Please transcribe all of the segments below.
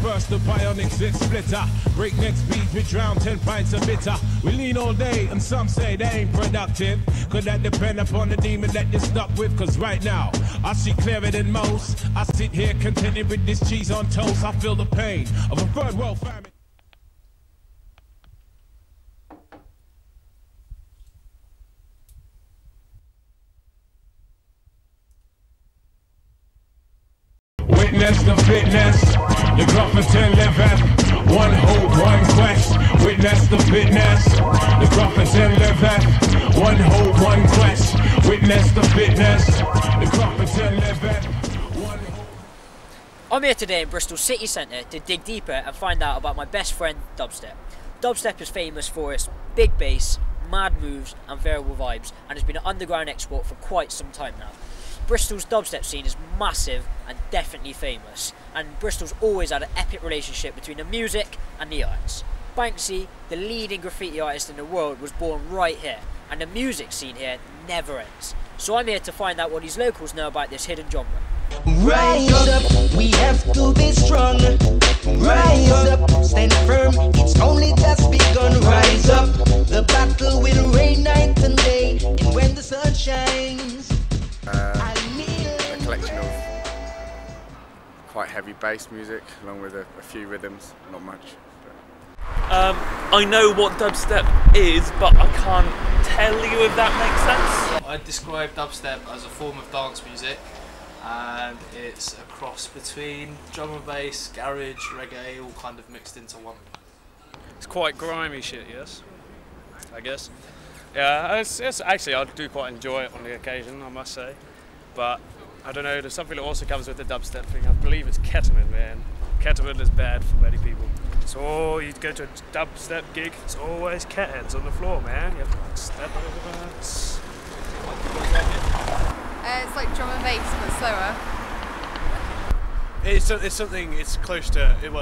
burst the bionic zit splitter. Breakneck speed, we drown 10 pints of bitter. We lean all day, and some say they ain't productive. Could that depend upon the demon that you're stuck with? Cause right now, I see clearer than most. I sit here contented with this cheese on toast. I feel the pain of a third world famine. Witness the fitness, the Gruffington liveth. One hope, one quest. Witness the fitness, the Gruffington liveth. One hope, one quest. Witness the fitness, the Gruffington liveth. I'm here today in Bristol city centre to dig deeper and find out about my best friend, dubstep. Dubstep is famous for its big bass, mad moves and variable vibes, and has been an underground export for quite some time now. Bristol's dubstep scene is massive and definitely famous, and Bristol's always had an epic relationship between the music and the arts. Banksy, the leading graffiti artist in the world, was born right here, and the music scene here never ends. So I'm here to find out what these locals know about this hidden genre. Rise up, we have to be strong. Rise up, stand firm, it's only just begun. Rise up, the battle will rain night and day, and when the sun shines, a collection of quite heavy bass music, along with a few rhythms, not much. I know what dubstep is, but I can't tell you if that makes sense. I'd describe dubstep as a form of dance music, and it's a cross between drum and bass, garage, reggae, all kind of mixed into one. It's quite grimy shit, yes, I guess. Yeah, it's actually, I do quite enjoy it on the occasion, I must say. But I don't know, there's something that also comes with the dubstep thing. I believe it's ketamine, man. Ketamine is bad for many people. So you go to a dubstep gig, it's always cat heads on the floor, man. You have to step over the bats. It's like drum and bass, but slower. It's something. It's close to it.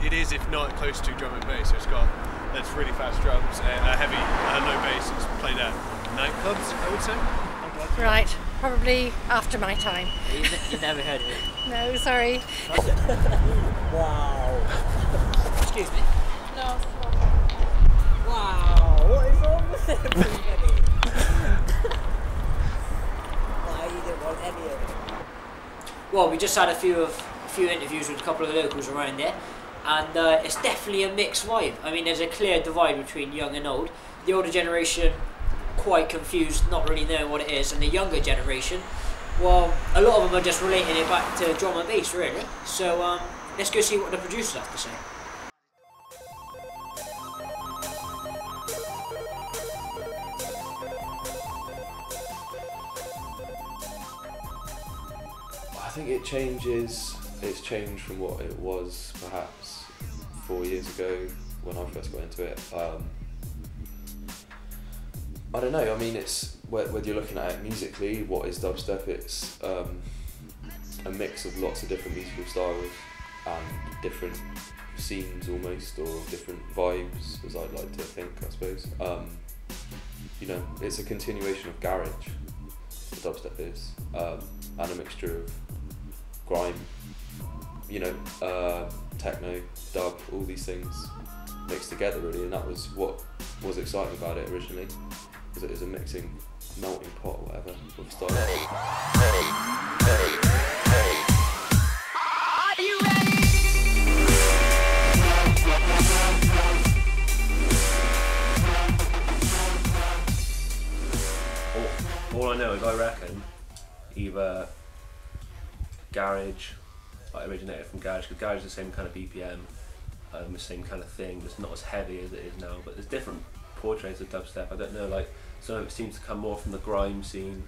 It is, if not close to drum and bass. So it's got that's really fast drums, a heavy, low bass. It's played at nightclubs, I would say. Right, probably after my time. You've never heard of it? No, sorry. Wow. Excuse me? No. Wow, what is wrong with everybody? Why you don't want any of it? Well, we just had a few interviews with a couple of the locals around there, and it's definitely a mixed vibe. I mean, there's a clear divide between young and old. The older generation, quite confused, not really knowing what it is, and the younger generation, well, a lot of them are just relating it back to drum and bass, really. So let's go see what the producers have to say. I think it changes. It's changed from what it was perhaps 4 years ago when I first got into it. I don't know, I mean, it's whether you're looking at it musically, what is dubstep? It's a mix of lots of different musical styles and different scenes almost, or different vibes, as I'd like to think, I suppose. You know, it's a continuation of garage, what dubstep is, and a mixture of grime, you know, techno, dub, all these things mixed together really, and that was what was exciting about it originally. Because it is a mixing, melting pot or whatever of style. are you ready? All I know is I reckon either garage, like originated from garage, because garage is the same kind of BPM, the same kind of thing, it's not as heavy as it is now, but there's different portraits of dubstep. I don't know, like some of it seems to come more from the grime scene,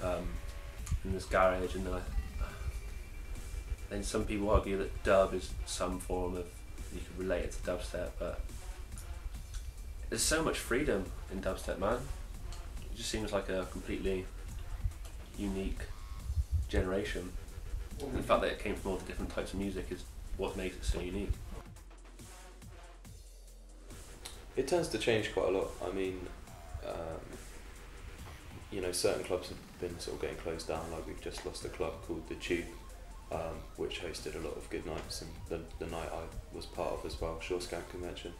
in this garage, and then some people argue that dub is some form of, you could relate it to dubstep, but there's so much freedom in dubstep, man. It just seems like a completely unique generation. And the fact that it came from all the different types of music is what makes it so unique. It tends to change quite a lot. I mean, you know, certain clubs have been sort of getting closed down. Like we've just lost a club called the Tube, which hosted a lot of good nights, and the night I was part of as well, Shore Scout Convention.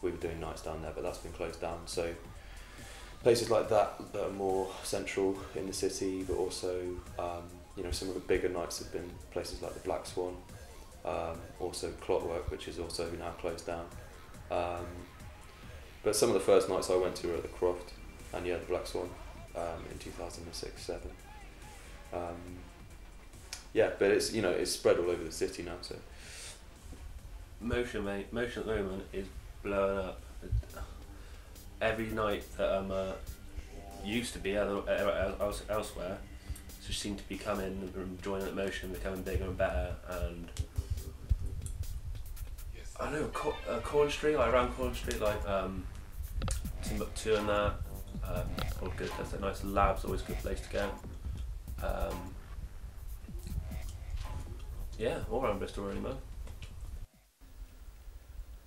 We were doing nights down there, but that's been closed down. So places like that that are more central in the city, but also you know, some of the bigger nights have been places like the Black Swan, also Clockwork, which is also now closed down. But some of the first nights I went to were at the Croft, and yeah, the Black Swan in 2006-07. Yeah, but it's, you know, it's spread all over the city now. So Motion, mate. Motion at the moment is blowing up. Every night that used to be elsewhere, just seem to be coming and joining at Motion, becoming bigger and better. And I know Corn Street, like around Corn Street, like Timbuktu and that. All good. That's a nice lab's always a good place to go. Yeah, all around Bristol really, man.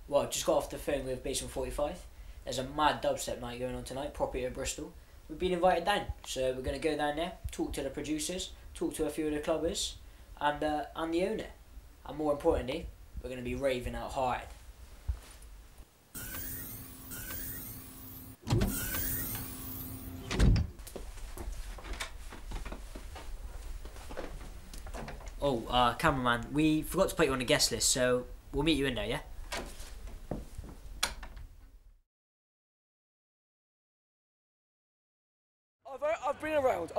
Well, I just got off the phone with Basement 45. There's a mad dubstep night going on tonight, property at Bristol. We've been invited down, so we're going to go down there, talk to the producers, talk to a few of the clubbers, and the owner. And more importantly, we're going to be raving out hard. Oh, cameraman, we forgot to put you on the guest list, so we'll meet you in there, yeah? I've been around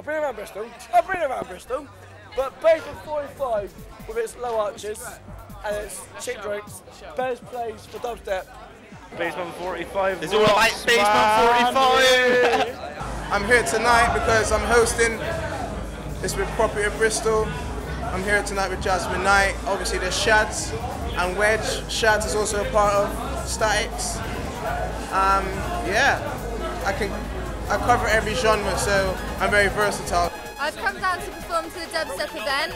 Bristol, but Basement 45 with its low arches and its cheap drinks, best place for dubstep. Basement 45. It's all about Basement 45. I'm here tonight because I'm hosting this with Property of Bristol. I'm here tonight with Jasmine Knight. Obviously there's Shads and Wedge. Shads is also a part of Statics. Yeah, I cover every genre, so I'm very versatile. I've come down to perform to the dubstep event.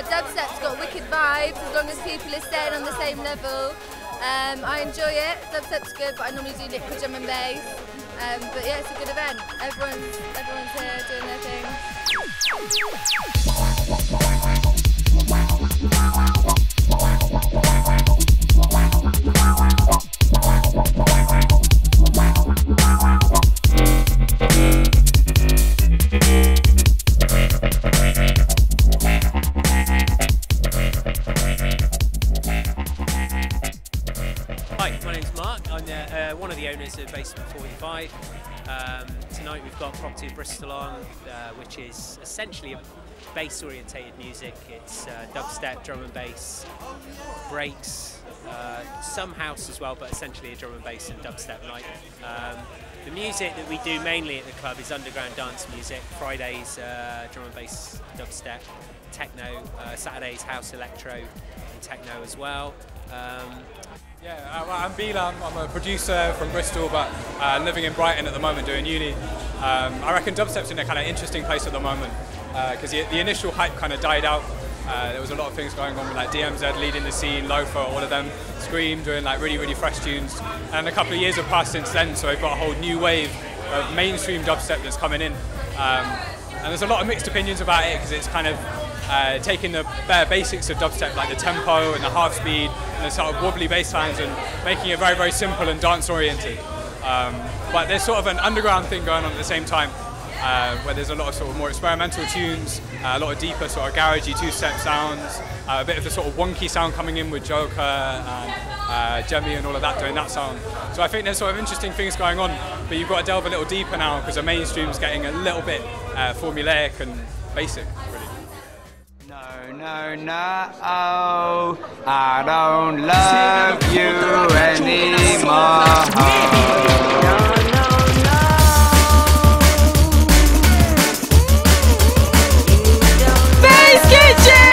Dubstep's got wicked vibes as long as people are staying on the same level. I enjoy it. Dubstep's good, but I normally do liquid drum and bass. But yeah, it's a good event. Everyone's here doing their thing. Hi, my name's Mark. I'm one of the owners of Basement 45. Tonight we've got Property of Bristol on, which is essentially a bass-orientated music. It's dubstep, drum and bass, breaks, some house as well, but essentially a drum and bass and dubstep night. The music that we do mainly at the club is underground dance music. Fridays, drum and bass, dubstep, techno, Saturdays, house, electro, and techno as well. I'm Bilam. I'm a producer from Bristol, but living in Brighton at the moment doing uni. I reckon dubstep's in a kind of interesting place at the moment because the initial hype kind of died out. There was a lot of things going on with like DMZ leading the scene, Loafer, all of them, Scream doing like really fresh tunes. And a couple of years have passed since then, so we've got a whole new wave of mainstream dubstep that's coming in. And there's a lot of mixed opinions about it because it's kind of taking the bare basics of dubstep, like the tempo and the half speed and the sort of wobbly bass lines, and making it very simple and dance oriented. But there's sort of an underground thing going on at the same time, where there's a lot of sort of more experimental tunes, a lot of deeper sort of garagey two-step sounds, a bit of the sort of wonky sound coming in with Joker and Jemmy and all of that doing that sound. So I think there's sort of interesting things going on, but you've got to delve a little deeper now because the mainstream's getting a little bit formulaic and basic, really. No, oh, I don't love you anymore. Bass Kitchen!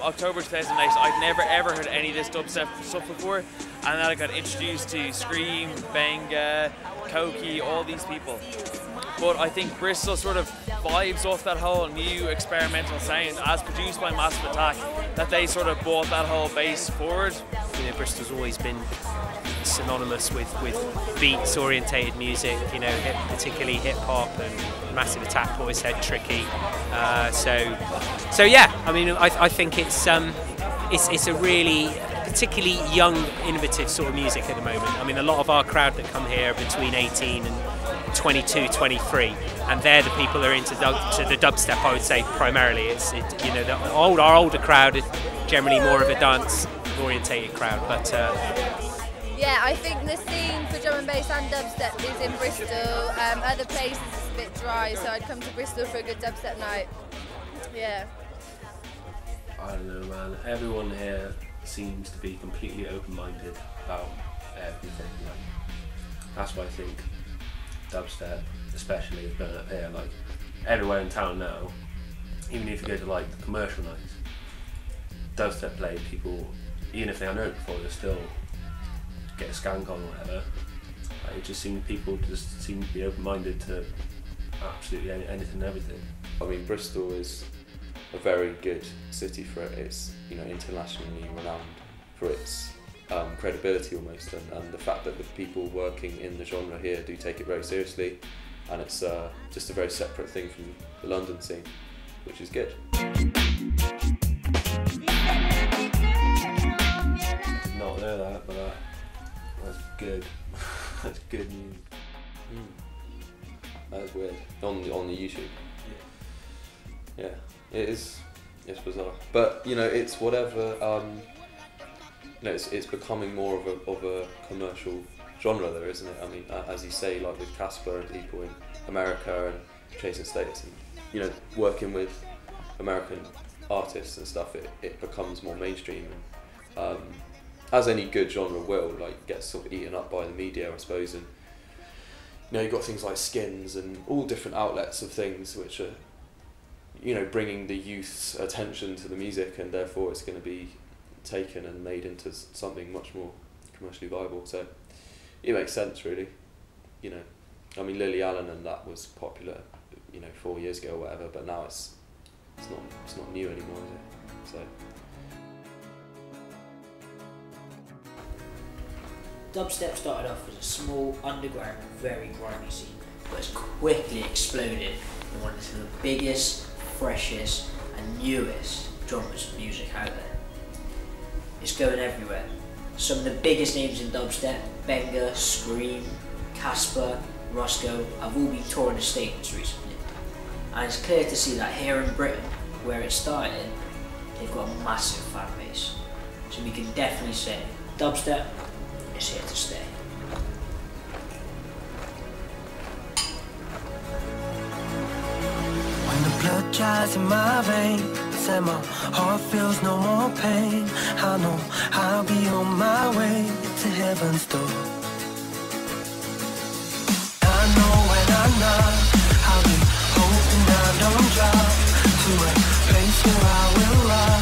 October 2008, I'd never ever heard any of this dubstep stuff before, and then I got introduced to Scream, Benga, Koki, all these people. but I think Bristol sort of vibes off that whole new experimental sound as produced by Massive Attack, that they sort of brought that whole bass forward. You know, Bristol's always been synonymous with beats orientated music, you know, particularly hip hop, and Massive Attack always said tricky. So yeah, I mean, I think it's a really particularly young, innovative sort of music at the moment. I mean, a lot of our crowd that come here are between 18 and 22, 23, and they're the people that are into the dubstep. I would say primarily, you know, our older crowd is generally more of a dance orientated crowd, but. Yeah, I think the scene for drum and bass and dubstep is in Bristol. Other places it's a bit dry, so I'd come to Bristol for a good dubstep night. Yeah. I don't know, man. Everyone here seems to be completely open-minded about everything. Like, that's why I think dubstep, especially, is going up here. Like everywhere in town now, even if you go to like the commercial nights, dubstep played, people, even if they are known before, they still get a skank on or whatever. Like, it just seems people just seem to be open-minded to absolutely anything and everything. I mean, Bristol is a very good city for it. It's, you know, internationally renowned for its credibility almost, and the fact that the people working in the genre here do take it very seriously, and it's just a very separate thing from the London scene, which is good. I did not know that, but that's good. That's good news. That is weird. On the YouTube. Yeah, it is. It's bizarre, but you know, it's whatever. You know, it's becoming more of a commercial genre, there, isn't it? I mean, as you say, like with Casper and people in America and Chasing Status, and you know, working with American artists and stuff, it becomes more mainstream. And, as any good genre will, like, gets sort of eaten up by the media, I suppose. And you know, you've got things like Skins and all different outlets of things which are, you know, bringing the youth's attention to the music, and therefore it's going to be taken and made into something much more commercially viable. So it makes sense, really. You know, I mean, Lily Allen and that was popular, you know, 4 years ago or whatever, but now it's not new anymore, is it? So. Dubstep started off as a small, underground, very grimy scene, but has quickly exploded in one of the biggest, freshest and newest genres of music out there. It's going everywhere. Some of the biggest names in dubstep, Benga, Scream, Casper, Roscoe, have all been touring the States recently. And it's clear to see that here in Britain, where it started, they've got a massive fan base. So we can definitely say dubstep is here to stay. When the blood dries in my veins and my heart feels no more pain, I know I'll be on my way to heaven's door. I know when I'm not, I'll be hoping I don't drop to a place where I will rise.